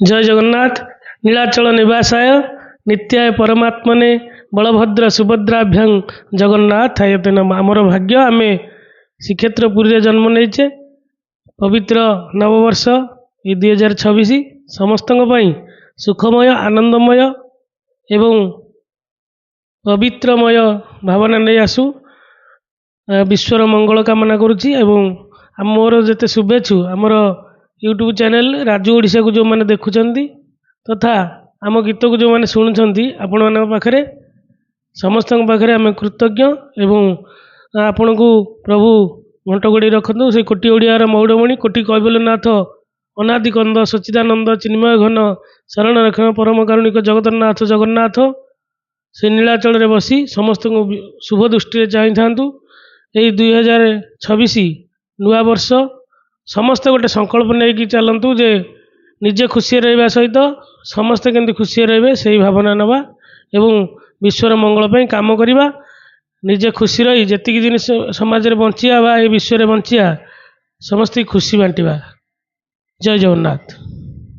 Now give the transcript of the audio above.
जय जगन्नाथ। नीलाचल निवासाय नित्याय परमात्मने बलभद्र सुभद्राभ्यं जगन्नाथाय ते नमः। आमर भाग्य आमे श्रीक्षेत्र पुरी जन्म नहींचे। पवित्र नववर्ष ये 2026 समस्त सुखमय आनंदमय एवं पवित्रमय भावना नहीं आसू। विश्वर मंगल कामना करुच्ची एवं मोर जिते शुभेच्छु आमर यूट्यूब चैनल राजू ओडिशा को जो मैंने देखुं तथा आम गीत को जो मैंने शुणुंट आपण मान पाखे समस्त पाखे आम कृतज्ञ एवं आपण को प्रभु घंट गोड़ी रखु से कोटि ओडियार मौड़मणि कोटि कैबल्यनाथ अनादि कंद सच्चिदानंद चिन्मय घन शरण रक्षण परम कारुणिक जगतरनाथ जगन्नाथ से नीलाचल रे बसी समस्त को शुभ दृष्टि चाहि था। यही 2026 नुआ वर्ष समस्त गोटे संकल्प नहीं कि चलतु जे निजे खुशी रहा सहित समस्ते केमती खुशी रे से भावना नवा एवं विश्वर मंगल काम करवा निजे खुशी रही जी जिन समाज में बंचिया विश्व में बंचिया समस्त खुशी बांटिबा। जय जगन्नाथ।